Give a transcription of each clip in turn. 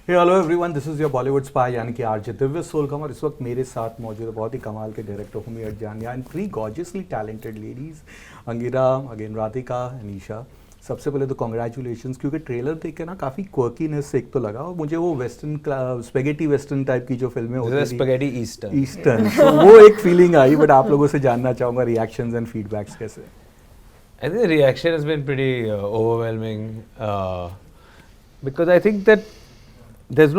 Hey, hello everyone, this is your Bollywood spy यानी कि RJ Divya सोलगमा और इस वक्त मेरे साथ मौजूद है बहुत ही कमाल के director Homi Adajania and three gorgeously talented ladies Angira, again Radhika and Isha. सबसे पहले तो कॉन्ग्रेचुलेशंस, क्योंकि ट्रेलर देख के ना काफ़ी क्वर्कीनेस एक तो लगा और मुझे वो वेस्टर्न स्पेगेटी वेस्टर्न टाइप की जो फिल्में होती थी स्पेगेटी ईस्टर्न तो वो एक फीलिंग आई. बट आप लोगों से जानना चाहूँगा रिएक्शंस एंड फीडबैक्स कैसे. I think the reaction has been pretty overwhelming because I think that there's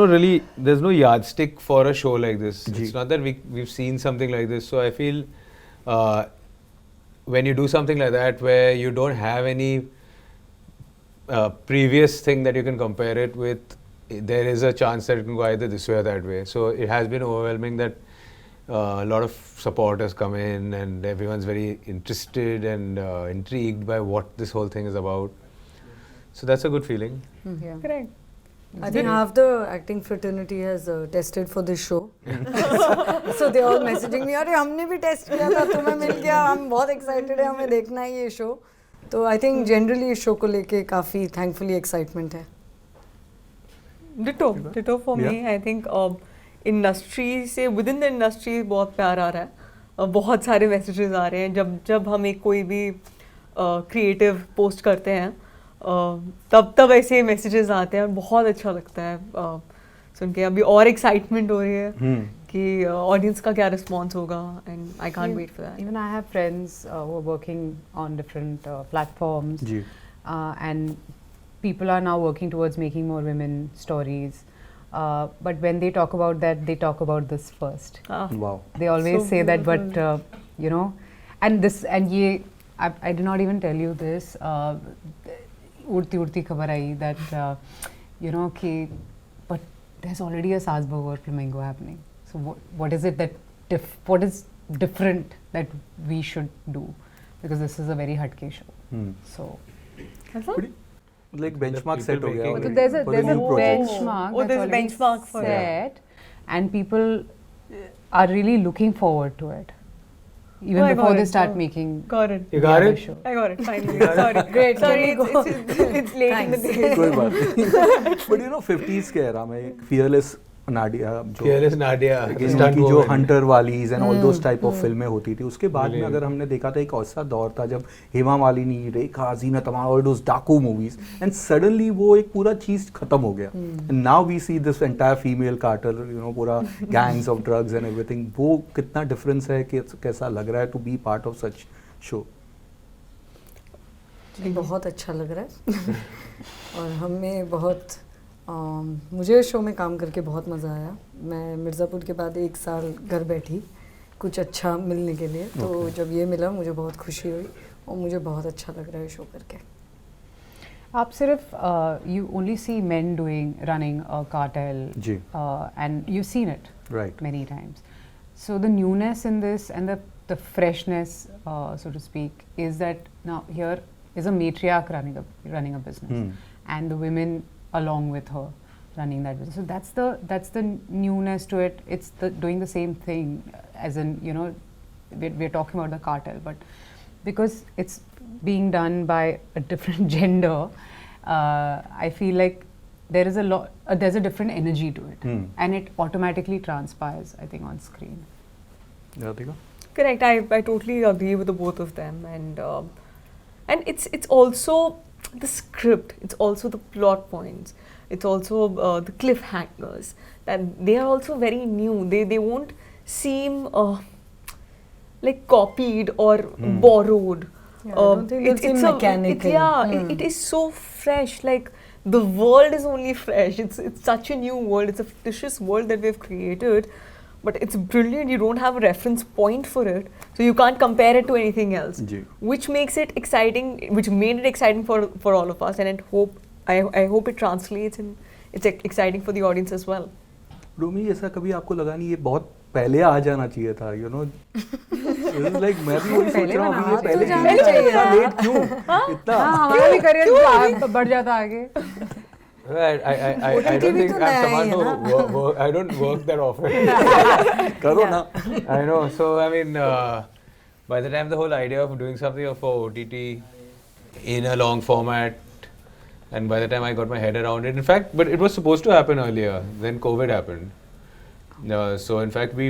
no yardstick for a show like this. It's not that we've seen something like this. So I feel when you do something like that where you don't have any previous thing that you can compare it with, there is a chance that it can go either this way or that way. So it has been overwhelming that a lot of support has come in and everyone's very interested and intrigued by what this whole thing is about. So that's a good feeling. Yeah. Correct. I think half the acting fraternity has tested for this show. So they all messaging me, अरे हमने भी test किया था, तुम्हें मिल गया, हम बहुत excited है, हमें देखना है ये शो. तो I think generally इस शो को लेके काफ़ी thankfully excitement है. Ditto for me. I think industry से विद इन द इंडस्ट्री बहुत प्यार आ रहा है. बहुत सारे मैसेजेस आ रहे हैं जब हम एक कोई भी क्रिएटिव पोस्ट करते हैं तब ऐसे मैसेजेस आते हैं. बहुत अच्छा लगता है सुन के. अभी और एक्साइटमेंट हो रही है कि ऑडियंस का क्या रिस्पॉन्स होगा and I can't wait for that. Even I have friends who are working on different platforms and people are now working towards making more women stories. But when they talk about that, they talk about this first. Wow. They always So say that, beautiful. but you know, and ye, I did not even tell you this. Urti khabar aayi that you know कि but there's already a Saas, Bahu or Flamingo happening. So what is it that what is different that we should do? Because this is a very hatke show. So. like benchmark set हो गया. So there's a new project. benchmark. Oh, that's there's a already benchmark for set, and people are really looking forward to it. Even I before got they it. start making Got it. You the got other it? show. I got it finally. Sorry. Great. Sorry, Can we go? it's late in the day. कोई बात नहीं. But you know 50s के era में fearless Nadia जो Fearless Nadia, the stunt की जो woman. Hunterwalis and all those type of फिल्में होती थी. उसके बाद में अगर हमने देखा था एक ऐसा दौर था जब हेमा मालिनी, रेखा, जीनत अमान, ऑल दोस डाकू मूवीज एंड सडनली वो एक पूरा चीज खत्म हो गया. And now we see this entire female cartel, you know, पूरा gangs of drugs and everything. वो कितना डिफरेंस है, कैसा लग रहा है to be part of such show? बहुत अच्छा लग रहा है और हमें बहुत मुझे शो में काम करके बहुत मज़ा आया. मैं मिर्ज़ापुर के बाद 1 साल घर बैठी कुछ अच्छा मिलने के लिए. तो जब ये मिला मुझे बहुत खुशी हुई और मुझे बहुत अच्छा लग रहा है शो करके. आप सिर्फ you only see men running a cartel, and you've seen it many times. So the newness in this and the freshness, so to speak, is that now here is a matriarch running a business, and the women along with her running that business. So that's the newness to it. It's doing the same thing as in, you know, we're talking about the cartel, but because it's being done by a different gender, I feel like there is there's a different energy to it, and it automatically transpires, I think, on screen. Radhika? Correct. I totally agree with the both of them, and it's also the script. It's also the plot points. It's also the cliffhangers. That they are also very new. They won't seem like copied or borrowed. Yeah, I don't think they'll seem mechanical. It is so fresh. Like the world is only fresh. It's such a new world. It's a fictitious world that we've created. But it's brilliant. You don't have a reference point for it, so you can't compare it to anything else. Which makes it exciting. Which made it exciting for all of us, and I hope it translates and it's exciting for the audience as well. रोमी, ऐसा कभी आपको लगा नहीं ये बहुत पहले आ जाना चाहिए था? यू नो, लाइक मैं भी वही सोच रहा हूँ अभी ये पहले इतना लेट क्यों? इतना हमारा भी करियर बढ़ जाता आगे. I don't think I'm someone who I don't work that often. करो ना. I know. So I mean, by the time the whole idea of doing something for OTT in a long format And by the time I got my head around it, in fact, but it was supposed to happen earlier. Then COVID happened. So in fact, we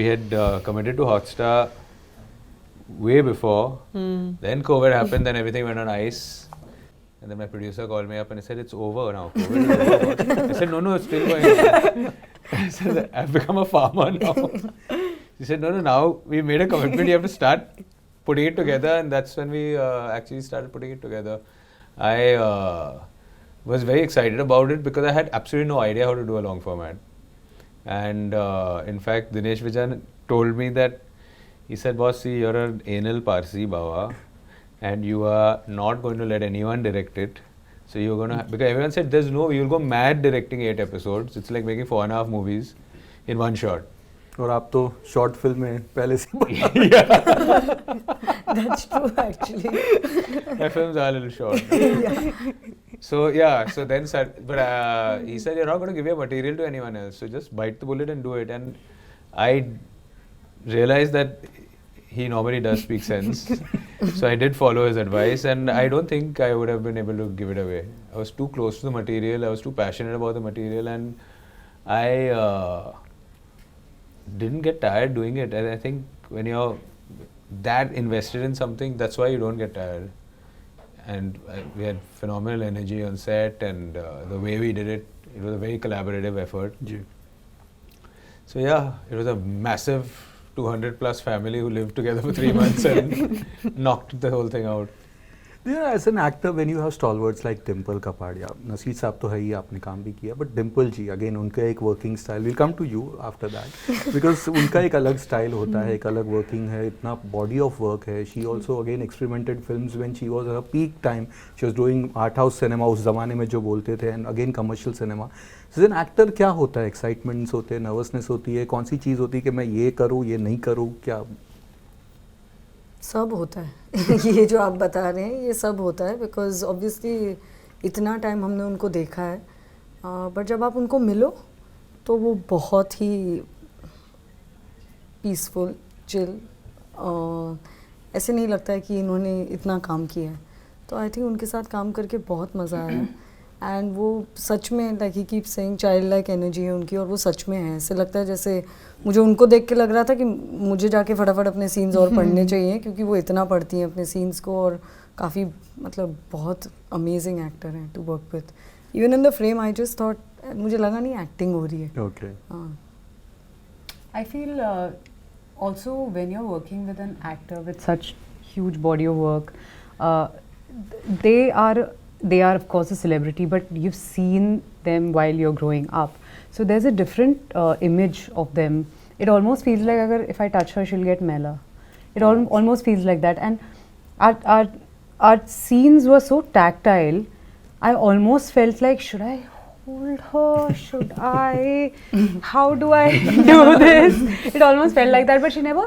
had committed to Hotstar way before. Then COVID happened. Then everything went on ice. And then my producer called me up and he said, "It's over now. COVID is over." I said, "No, it's still going on." I said, "I've become a farmer now." He said, "No, now we made a commitment. You have to start putting it together." And that's when we actually started putting it together. I was very excited about it because I had absolutely no idea how to do a long format. And in fact, Dinesh Vijan told me that, he said, "Boss, see, you're an anal Parsi Baba, and you are not going to let anyone direct it. So you're going to, because everyone said, you'll go mad directing 8 episodes. It's like making 4.5 movies in one shot." और आप तो short film में पहले से That's true, actually. My films are a little short. So then, but he said, "You're not going to give your material to anyone else. So just bite the bullet and do it." And I realized that he normally does speak sense. So I did follow his advice, and I don't think I would have been able to give it away. I was too close to the material. I was too passionate about the material, and I didn't get tired doing it. And I think when you're that invested in something, that's why you don't get tired. And we had phenomenal energy on set, and the way we did it, it was a very collaborative effort. So yeah, it was a massive 200 plus family who lived together for 3 months and knocked the whole thing out. Yeah, as an actor, when you have stalwarts like Dimple Kapadia, Naseer साहब तो है ही, आपने काम भी किया, but Dimple ji, again उनका एक working style. We'll come to you after that, because उनका एक अलग style होता है, एक अलग working है, इतना body of work है. She also again experimented films when she was at her peak time. She was doing art house cinema उस ज़माने में जो बोलते थे, and again commercial cinema. So as an actor क्या होता है? Excitements होते हैं, nervousness होती है, कौन सी चीज़ होती है कि मैं ये करूँ, ये नहीं करूँ, क्या? सब होता है ये जो आप बता रहे हैं ये सब होता है, बिकॉज ऑब्वियसली इतना टाइम हमने उनको देखा है, बट जब आप उनको मिलो तो वो बहुत ही पीसफुल, चिल, ऐसे नहीं लगता है कि इन्होंने इतना काम किया है. तो आई थिंक उनके साथ काम करके बहुत मज़ा आया. एंड वो सच में like he keep saying child like energy है उनकी, और वो सच में है. ऐसे लगता है जैसे मुझे उनको देख के लग रहा था कि मुझे जाके फटाफट अपने सीन्स और पढ़ने चाहिए, क्योंकि वो इतना पढ़ती हैं अपने सीन्स को, और काफ़ी मतलब बहुत अमेजिंग एक्टर हैं to work with. Even in the frame I just thought, मुझे लगा नहीं एक्टिंग हो रही है. Okay. I feel also when you are working with an actor with such huge body of work, they are of course a celebrity, but you've seen them while you're growing up, so there's a different image of them. It almost feels like agar if I touch her she'll get mellow. It almost feels like that. And our scenes were so tactile, I almost felt like, should I hold her, should I, how do I do this? It almost felt like that, but she never,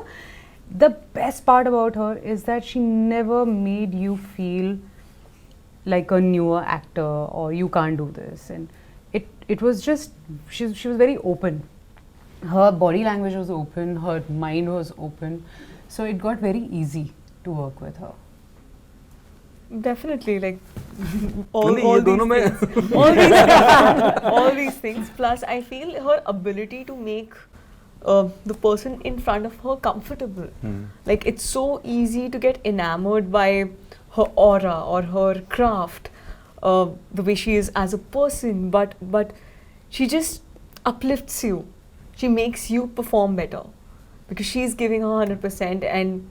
the best part about her is that she never made you feel like a newer actor or you can't do this. And it was just, she was very open. Her body language was open, her mind was open, so it got very easy to work with her. Definitely, like all these things. Plus, I feel her ability to make the person in front of her comfortable. Like it's so easy to get enamored by her aura or her craft, the way she is as a person, but she just uplifts you. She makes you perform better because she's giving her 100%, and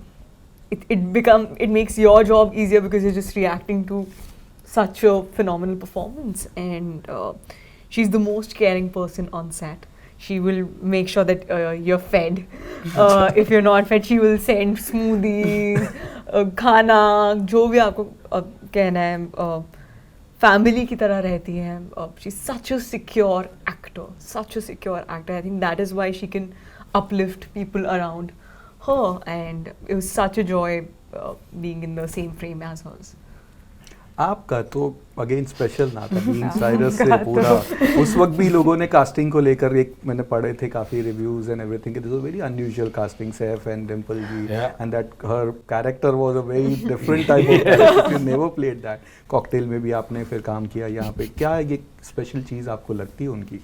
it makes your job easier because you're just reacting to such a phenomenal performance. And she's the most caring person on set. She will make sure that you're fed. If you're not fed, she will send smoothies, खाना, जो भी आपको कहना है. Family की तरह रहती है. She's such a secure actor. I think that is why she can uplift people around her, and it was such a joy being in the same frame as hers. आपका तो अगेन स्पेशल ना था being Cyrus से पूरा उस वक्त भी लोगों ने कास्टिंग को लेकर एक मैंने पढ़े थे काफ़ी reviews and everything this was very unusual casting Saif and Dimple ji and that her character was a very different type of character you never played that Cocktail में भी आपने फिर काम किया यहाँ पे क्या ये स्पेशल चीज़ आपको लगती है उनकी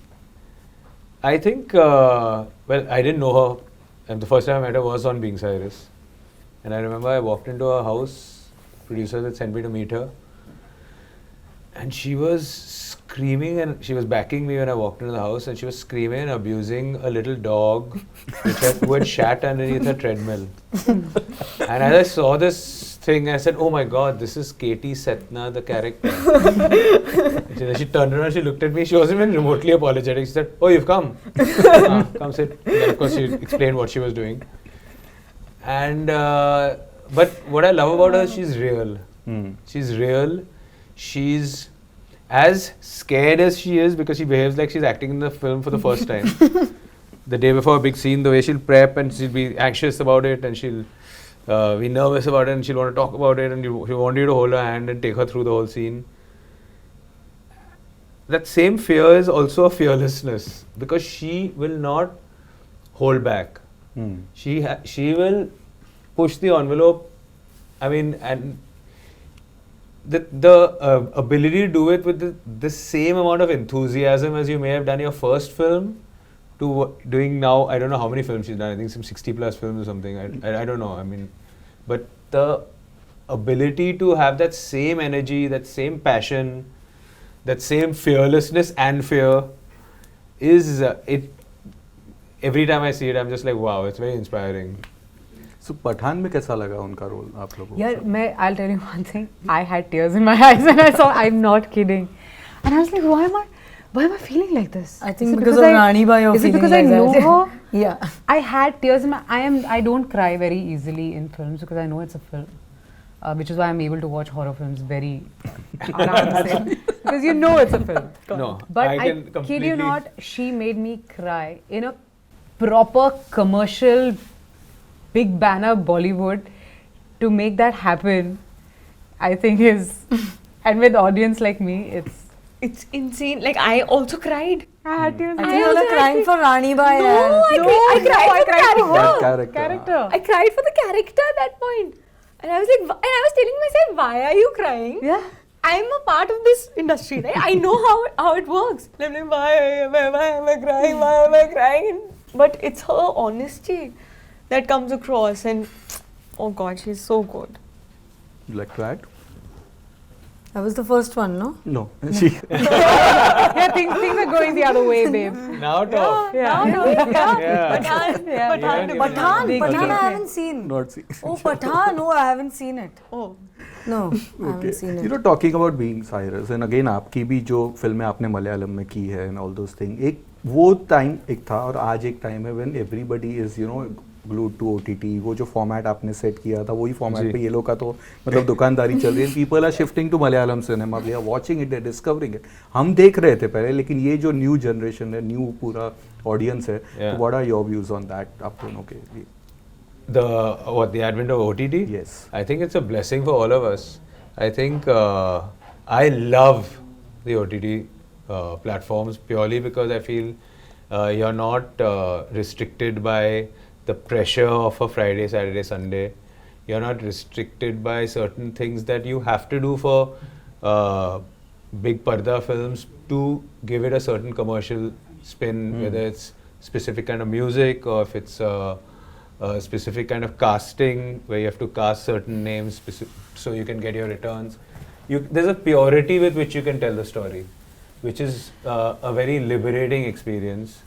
I think, well, I didn't know her, and the first time I met her was on Being Cyrus. And I remember I walked into her house, producers had sent me to meet her, and she was screaming, and she was backing me when I walked into the house, and she was screaming and abusing a little dog who had shat underneath her treadmill. And as I saw this thing, I said, oh my God, this is Katie Setna, the character. She turned around, she looked at me, she wasn't even remotely apologetic. She said, oh, you've come. Come sit. Then of course she explained what she was doing. And, but what I love about her is she's real. She's real. She's as scared as she is because she behaves like she's acting in the film for the first time. The day before a big scene, the way she'll prep and she'll be anxious about it and she'll be nervous about it and she'll want to talk about it and she'll want you to hold her hand and take her through the whole scene. That same fear is also a fearlessness because she will not hold back. She will push the envelope. I mean, and the ability to do it with the same amount of enthusiasm as you may have done your first film to doing now, I don't know how many films she's done, I think some 60 plus films or something, I don't know, I mean, but the ability to have that same energy, that same passion, that same fearlessness and fear is, every time I see it, I'm just like, wow, it's very inspiring. So, Pathan में कैसा लगा उनका role आप लोगों को? Yeah, I'll tell you one thing. I had tears in my eyes when I saw. I'm not kidding, and I was like, why am I feeling like this? I think because of Rani Bai you're feeling like that. Is it because I know her? Yeah. I had tears in my. I don't cry very easily in films because I know it's a film, which is why I'm able to watch horror films very because you know it's a film. No, but I can kid completely you not, she made me cry in a proper commercial, big banner Bollywood. To make that happen, I think is, and with audience like me, It's insane. Like I also cried. I had tears. I think you're crying for Rani Bai. No, I cried for the character. Character. I cried for the character at that point. And I was like, and I was telling myself, why are you crying? Yeah. I'm a part of this industry, right? I know how it works. And I'm like, why am I crying? Why am I crying? But it's her honesty that comes across, and oh God, she's so good. You like to add? I was the first one, no? No. Yeah, things are going the other way, babe. Now talk. Pathaan, I haven't seen. Not seen. Oh, Pathaan. No, I haven't seen it. Oh. No, I haven't seen it. You know, talking about being Cyrus, and again, आपकी भी जो फिल्में आपने मलयालम में की है and all those things, एक वो टाइम एक था और आज एक टाइम है when everybody is, you know, glued to OTT. वो जो फॉर्मेट आपने सेट किया था वही फॉर्मेट पे ये लोग का तो मतलब दुकानदारी चल रही है. People are shifting to Malayalam cinema, we are watching it, they discovering it. हम देख रहे थे पहले, लेकिन ये जो न्यू जनरेशन है, न्यू पूरा ऑडियंस है, what are your views on that आप दोनों के लिए? The advent of OTT? Yes. I think it's a blessing for all of us. I think I love the OTT platforms purely because I feel you're not restricted by the pressure of a Friday, Saturday, Sunday. You're not restricted by certain things that you have to do for big parda films to give it a certain commercial spin, whether it's specific kind of music or if it's a specific kind of casting where you have to cast certain names so you can get your returns. There's a purity with which you can tell the story, which is a very liberating experience.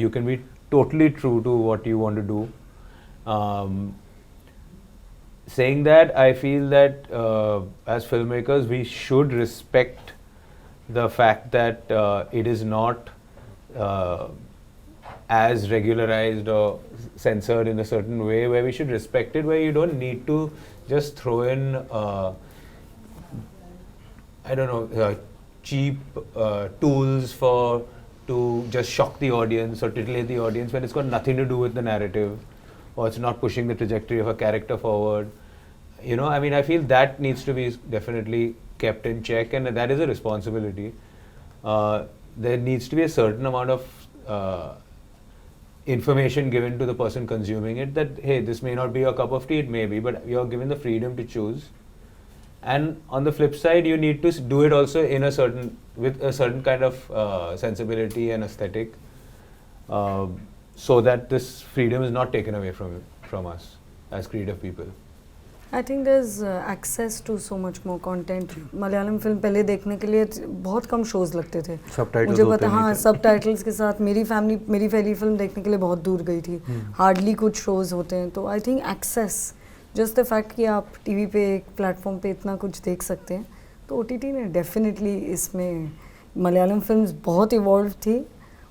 You can be totally true to what you want to do. Saying that, I feel that as filmmakers, we should respect the fact that it is not as regularized or censored in a certain way, where we should respect it, where you don't need to just throw in, I don't know, cheap tools to just shock the audience or titillate the audience when it's got nothing to do with the narrative, or it's not pushing the trajectory of a character forward. You know, I mean, I feel that needs to be definitely kept in check, and that is a responsibility. There needs to be a certain amount of information given to the person consuming it, that hey, this may not be your cup of tea, it may be, but you're given the freedom to choose. And on the flip side, you need to do it also in with a certain kind of sensibility and aesthetic, so that this freedom is not taken away from us as creative people. I think there's access to so much more content. Malayalam film पहले देखने के लिए बहुत कम shows लगते थे. Subtitles मुझे पता, हाँ, सबटाइटल्स के साथ मेरी पहली फिल्म देखने के लिए बहुत दूर गई थी. हार्डली कुछ शोज होते हैं. तो I think access, just the fact कि आप टीवी पे एक प्लेटफॉर्म पे इतना कुछ देख सकते हैं, तो ओटीटी ने डेफिनेटली इसमें मलयालम फिल्म्स बहुत इवॉल्व थी,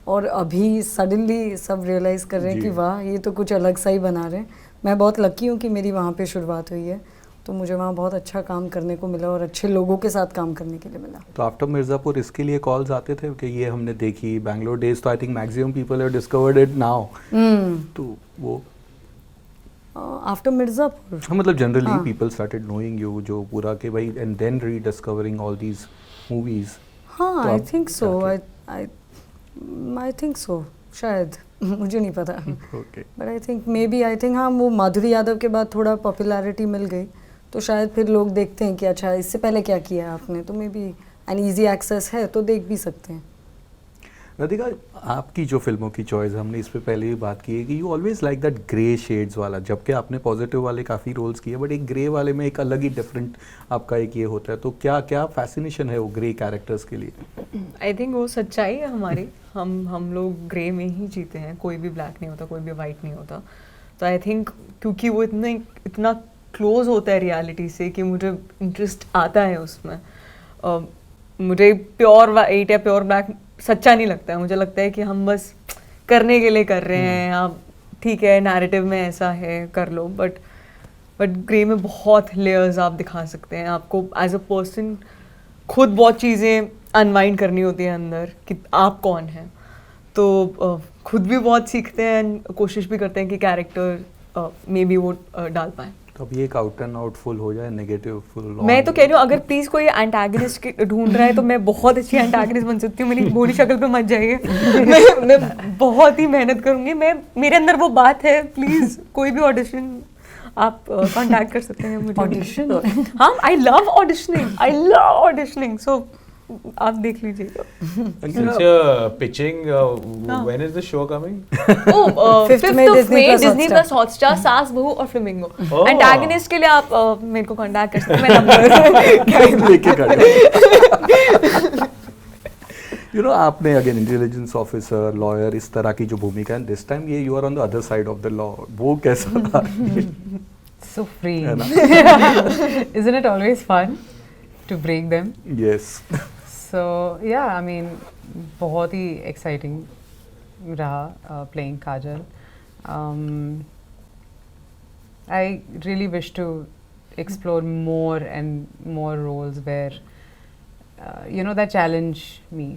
और अभी सडनली सब रियलाइज़ कर रहे हैं कि वाह, ये तो कुछ अलग सा ही बना रहे हैं. मैं बहुत लकी हूँ कि मेरी वहाँ पे शुरुआत हुई है, तो मुझे वहाँ बहुत अच्छा काम करने को मिला और अच्छे लोगों के साथ काम करने के लिए मिला. तो आफ्टर मिर्ज़ापुर इसके लिए कॉल्स आते थे कि ये हमने देखी बैंगलोर डेज, तो I think maximum people have discovered it now. तो वो आफ्टर मिर्ज़ापुर, हाँ, मतलब generally people started knowing you, जो पूरा के भाई, and then rediscovering all these movies. हाँ, I think so, I think so, शायद, मुझे नहीं पता. बट आई थिंक हाँ, वो माधुरी यादव के बाद थोड़ा पॉपुलैरिटी मिल गई, तो शायद फिर लोग देखते हैं कि अच्छा, इससे पहले क्या किया आपने, तो maybe an easy access है तो देख भी सकते हैं. राधिका, आपकी जो फिल्मों की चॉइस, हमने इस पे पहले भी बात की है कि you always like that grey shades वाला, जबकि आपने पॉजिटिव वाले काफ़ी रोल्स किए, बट एक ग्रे वाले में एक अलग ही डिफरेंट आपका एक ये होता है. तो क्या क्या फैसिनेशन है वो ग्रे कैरेक्टर्स के लिए? आई थिंक वो सच्चाई है हमारी. हम लोग ग्रे में ही जीते हैं. कोई भी ब्लैक नहीं होता, कोई भी वाइट नहीं होता. तो आई थिंक क्योंकि वो इतना क्लोज होता है रियलिटी से कि मुझे इंटरेस्ट आता है उसमें. मुझे प्योर वाइट या प्योर ब्लैक सच्चा नहीं लगता है. मुझे लगता है कि हम बस करने के लिए कर रहे हैं. आप ठीक है, नैरेटिव में ऐसा है, कर लो, बट ग्रे में बहुत लेयर्स आप दिखा सकते हैं. आपको एज अ पर्सन खुद बहुत चीज़ें अनवाइंड करनी होती है अंदर कि आप कौन हैं. तो खुद भी बहुत सीखते हैं, कोशिश भी करते हैं कि कैरेक्टर मे बी वो डाल पाएँ. तो अब ये एक आउट एंड आउट फुल हो जाए, नेगेटिव फुल. मैं तो कह रही हूँ, अगर प्लीज कोई एंटागनिस्ट ढूंढ रहा है तो मैं बहुत अच्छी एंटागनिस्ट बन सकती हूँ. मेरी भोली शक्ल पे मत जाइए. मैं बहुत ही मेहनत करूंगी. मेरे अंदर वो बात है. प्लीज कोई भी ऑडिशन आप कांटेक्ट कर सकते हैं मुझे. ऑडिशन? हाँ, आई लव ऑडिशनिंग. सो आप देख लीजिएगा. Since you're pitching, when is the show coming? 5th में Disney Plus Hotstar, सास, बहू और फ्लेमिंगो. एंटागनिस्ट के लिए आप मेरे को कांटेक्ट कर सकते हैं. मैं नंबर लेके कर. You know, आपने अगेन इंटेलिजेंस ऑफिसर, लॉयर, इस तरह की जो भूमिका है, दिस टाइम ये you are on the other side of the law. वो कैसा था? So free. Isn't it always fun to break them? Yes. So yeah, I mean, बहुत ही exciting रहा playing Kajal. I really wish to explore more and more roles where that challenge me.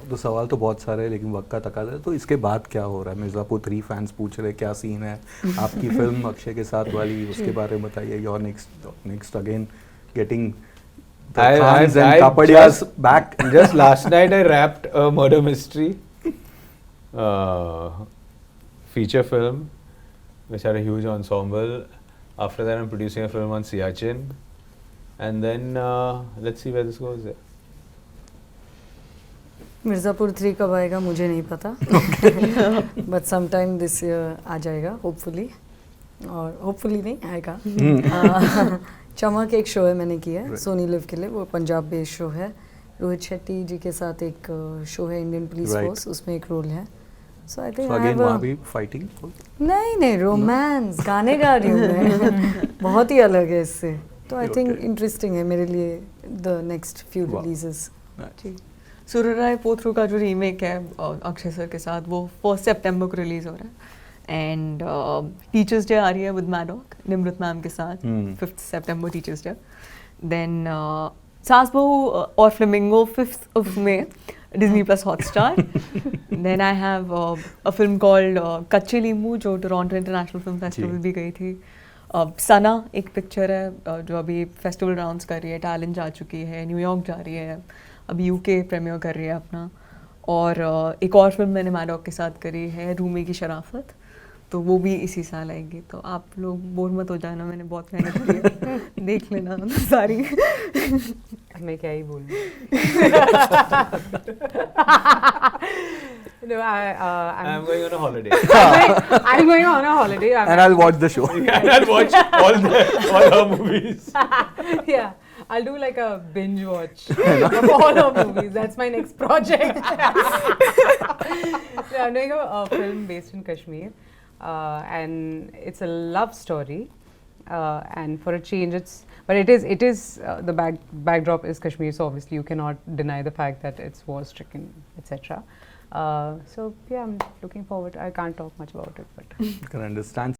तो सवाल तो बहुत सारे हैं, लेकिन वक्त का तकाज़ा है. तो इसके बाद क्या हो रहा है? मिर्ज़ापुर 3 फैंस पूछ रहे क्या सीन है आपकी फिल्म अक्षय के साथ वाली, उसके बारे में बताइए. Your next again getting fans and Kapadiya's back. Just last night I wrapped a murder mystery feature film which had a huge ensemble. After that I'm producing a film on Siachen, and then let's see where this goes. Mirzapur 3 कब आएगा मुझे नहीं पता, but sometime this year आ जाएगा hopefully. और hopefully नहीं आएगा. चमक एक शो है मैंने किया है सोनी लिव के लिए, वो पंजाब बेस्ड शो है. रोहित शेट्टी जी के साथ एक शो है इंडियन पुलिस फोर्स, उसमें एक रोल है. सो आई थिंक अगेन वहाँ भी फाइटिंग? नहीं, रोमांस, गाने गा रही हूँ मैं. बहुत ही अलग है इससे. तो आई थिंक इंटरेस्टिंग है मेरे लिए द नेक्स्ट फ्यू रिलीजेस. सुरराय पोथ्रू का जो रीमेक है अक्षय सर के साथ, वो 1 सितंबर को रिलीज हो रहा है. एंड टीचर्स डे आ रही है विद मैडॉक, निमृत मैम के साथ. 5 सितंबर टीचर्स डे. देन सास, बहू और flamingo 5 May Disney Plus Hotstar. Then I have a film called कच्चे लींबू, जो टोरंटो इंटरनेशनल फिल्म फेस्टिवल भी गई थी. सना एक पिक्चर है जो अभी फेस्टिवल राउंड्स कर रही है, टैलेंट जा चुकी है, न्यूयॉर्क जा रही है, अभी यूके प्रीमियर कर रही है अपना। और एक और फिल्म मैंने मैडॉक के साथ करी है, रूमी की शराफत, तो वो भी इसी साल आएगी। तो आप लोग बोर मत हो जाना, मैंने बहुत मेहनत की है, देख लेना सारी। मैं क्या ही बोलूं। No, I'm going on a holiday. I'm going on a holiday. And I'll watch the show. And I'll watch all her movies. Yeah, I'll do like a binge watch of all her movies. That's my next project. So I'm doing a film based in Kashmir, and it's a love story. And for a change, it is the backdrop is Kashmir, so obviously you cannot deny the fact that it's war stricken, etc. So yeah, I'm looking forward. I can't talk much about it, but I can understand.